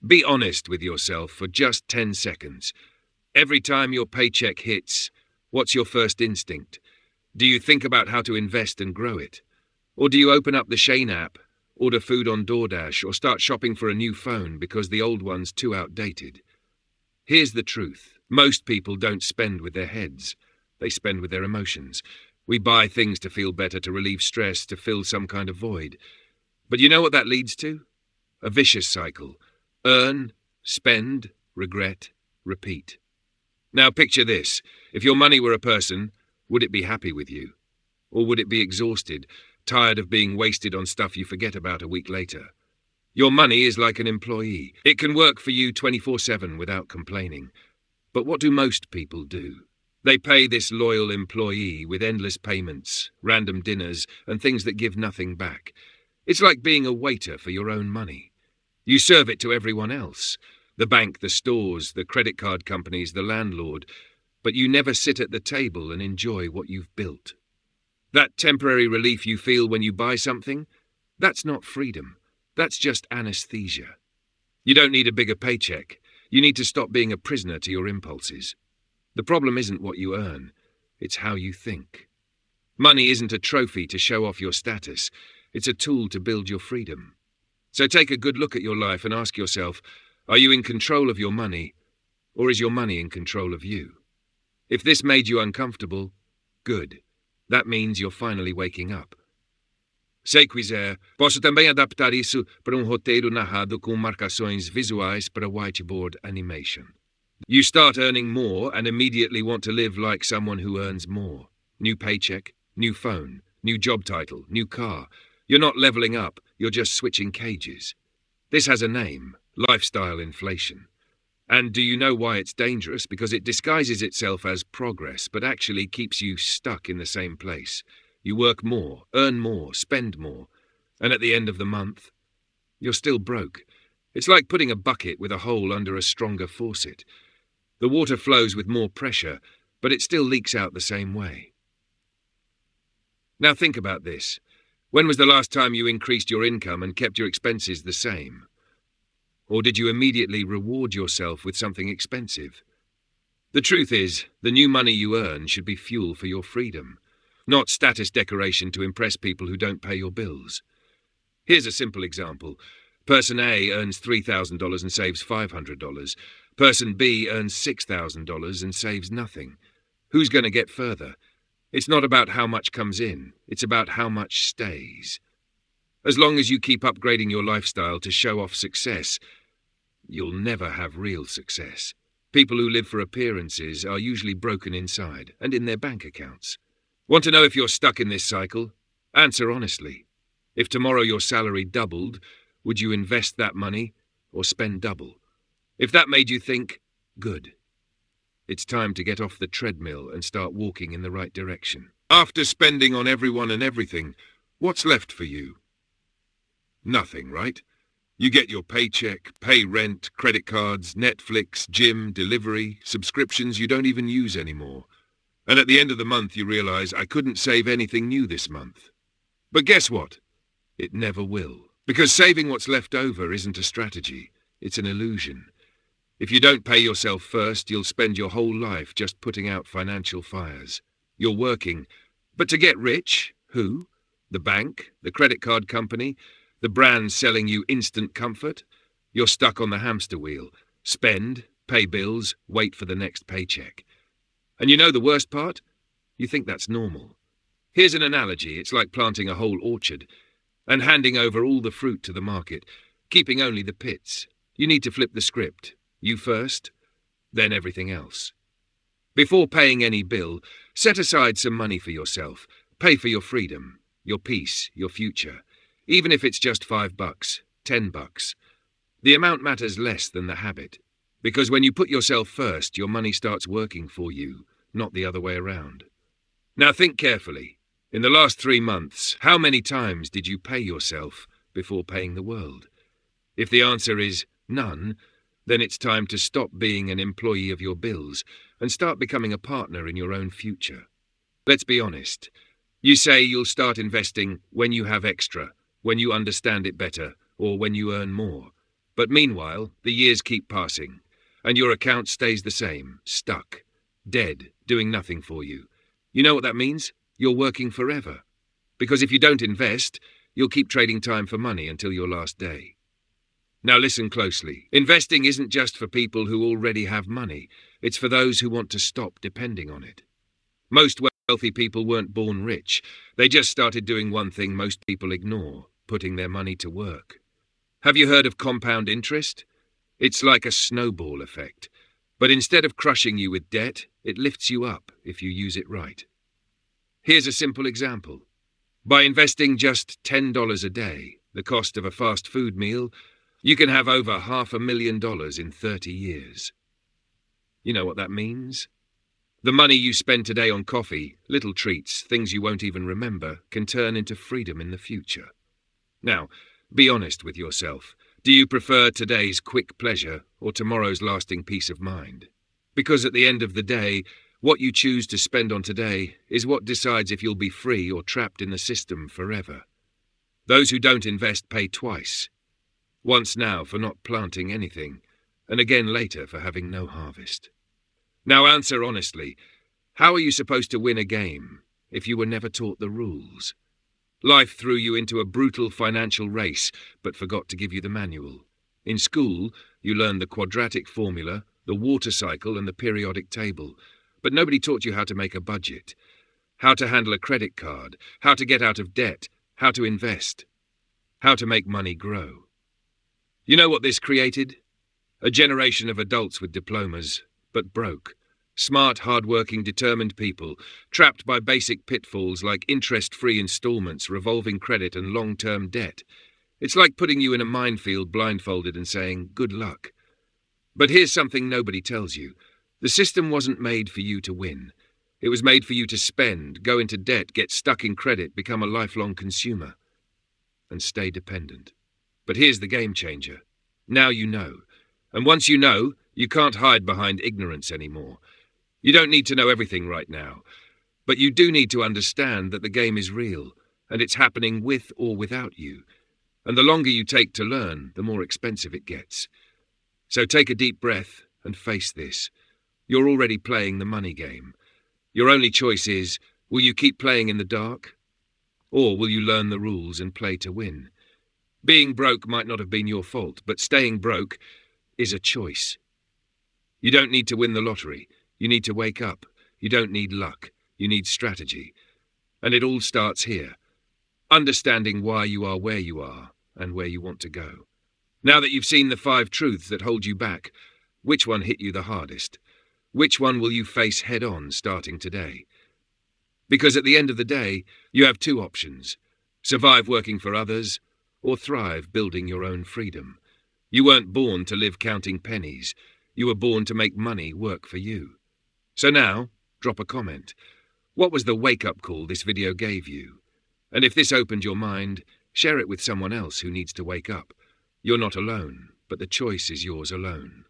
Be honest with yourself for just 10 seconds. Every time your paycheck hits, what's your first instinct? Do you think about how to invest and grow it? Or do you open up the Shane app, order food on DoorDash, or start shopping for a new phone because the old one's too outdated? Here's the truth. Most people don't spend with their heads. They spend with their emotions. We buy things to feel better, to relieve stress, to fill some kind of void. But you know what that leads to? A vicious cycle. Earn, spend, regret, repeat. Now picture this. If your money were a person, would it be happy with you? Or would it be exhausted, tired of being wasted on stuff you forget about a week later? Your money is like an employee. It can work for you 24/7 without complaining. But what do most people do? They pay this loyal employee with endless payments, random dinners, and things that give nothing back. It's like being a waiter for your own money. You serve it to everyone else. The bank, the stores, the credit card companies, the landlord. But you never sit at the table and enjoy what you've built. That temporary relief you feel when you buy something, that's not freedom. That's just anesthesia. You don't need a bigger paycheck. You need to stop being a prisoner to your impulses. The problem isn't what you earn. It's how you think. Money isn't a trophy to show off your status. It's a tool to build your freedom. So take a good look at your life and ask yourself, are you in control of your money, or is your money in control of you? If this made you uncomfortable, good. That means you're finally waking up. Se quiser, posso também adaptar isso para roteiro narrado com marcações visuais para whiteboard animation. You start earning more and immediately want to live like someone who earns more. New paycheck, new phone, new job title, new car. You're not leveling up, you're just switching cages. This has a name, lifestyle inflation. And do you know why it's dangerous? Because it disguises itself as progress, but actually keeps you stuck in the same place. You work more, earn more, spend more, and at the end of the month, you're still broke. It's like putting a bucket with a hole under a stronger faucet. The water flows with more pressure, but it still leaks out the same way. Now think about this. When was the last time you increased your income and kept your expenses the same? Or did you immediately reward yourself with something expensive? The truth is, the new money you earn should be fuel for your freedom, not status decoration to impress people who don't pay your bills. Here's a simple example. Person A earns $3,000 and saves $500. Person B earns $6,000 and saves nothing. Who's going to get further? It's not about how much comes in, it's about how much stays. As long as you keep upgrading your lifestyle to show off success, you'll never have real success. People who live for appearances are usually broken inside and in their bank accounts. Want to know if you're stuck in this cycle? Answer honestly. If tomorrow your salary doubled, would you invest that money or spend double? If that made you think, good. It's time to get off the treadmill and start walking in the right direction. After spending on everyone and everything, what's left for you? Nothing, right? You get your paycheck, pay rent, credit cards, Netflix, gym, delivery, subscriptions you don't even use anymore. And at the end of the month you realize, I couldn't save anything new this month. But guess what? It never will. Because saving what's left over isn't a strategy. It's an illusion. If you don't pay yourself first, you'll spend your whole life just putting out financial fires. You're working. But to get rich, who? The bank? The credit card company? The brand selling you instant comfort? You're stuck on the hamster wheel. Spend, pay bills, wait for the next paycheck. And you know the worst part? You think that's normal. Here's an analogy. It's like planting a whole orchard and handing over all the fruit to the market, keeping only the pits. You need to flip the script. You first, then everything else. Before paying any bill, set aside some money for yourself. Pay for your freedom, your peace, your future. Even if it's just $5, $10. The amount matters less than the habit. Because when you put yourself first, your money starts working for you, not the other way around. Now think carefully. In the last 3 months, how many times did you pay yourself before paying the world? If the answer is none, then it's time to stop being an employee of your bills and start becoming a partner in your own future. Let's be honest. You say you'll start investing when you have extra, when you understand it better, or when you earn more. But meanwhile, the years keep passing, and your account stays the same, stuck, dead, doing nothing for you. You know what that means? You're working forever. Because if you don't invest, you'll keep trading time for money until your last day. Now listen closely. Investing isn't just for people who already have money. It's for those who want to stop depending on it. Most wealthy people weren't born rich. They just started doing one thing most people ignore, putting their money to work. Have you heard of compound interest? It's like a snowball effect. But instead of crushing you with debt, it lifts you up if you use it right. Here's a simple example. By investing just $10 a day, the cost of a fast food meal, you can have over $500,000 in 30 years. You know what that means? The money you spend today on coffee, little treats, things you won't even remember, can turn into freedom in the future. Now, be honest with yourself. Do you prefer today's quick pleasure or tomorrow's lasting peace of mind? Because at the end of the day, what you choose to spend on today is what decides if you'll be free or trapped in the system forever. Those who don't invest pay twice. Once now for not planting anything, and again later for having no harvest. Now answer honestly, how are you supposed to win a game if you were never taught the rules? Life threw you into a brutal financial race, but forgot to give you the manual. In school, you learned the quadratic formula, the water cycle, and the periodic table, but nobody taught you how to make a budget, how to handle a credit card, how to get out of debt, how to invest, how to make money grow. You know what this created? A generation of adults with diplomas, but broke. Smart, hard-working, determined people, trapped by basic pitfalls like interest-free installments, revolving credit, and long-term debt. It's like putting you in a minefield blindfolded and saying, good luck. But here's something nobody tells you. The system wasn't made for you to win. It was made for you to spend, go into debt, get stuck in credit, become a lifelong consumer, and stay dependent. But here's the game changer. Now you know. And once you know, you can't hide behind ignorance anymore. You don't need to know everything right now. But you do need to understand that the game is real, and it's happening with or without you. And the longer you take to learn, the more expensive it gets. So take a deep breath and face this. You're already playing the money game. Your only choice is, will you keep playing in the dark? Or will you learn the rules and play to win? Being broke might not have been your fault, but staying broke is a choice. You don't need to win the lottery. You need to wake up. You don't need luck. You need strategy. And it all starts here. Understanding why you are where you are and where you want to go. Now that you've seen the 5 truths that hold you back, which one hit you the hardest? Which one will you face head-on starting today? Because at the end of the day, you have 2 options. Survive working for others, or thrive building your own freedom. You weren't born to live counting pennies. You were born to make money work for you. So now, drop a comment. What was the wake-up call this video gave you? And if this opened your mind, share it with someone else who needs to wake up. You're not alone, but the choice is yours alone.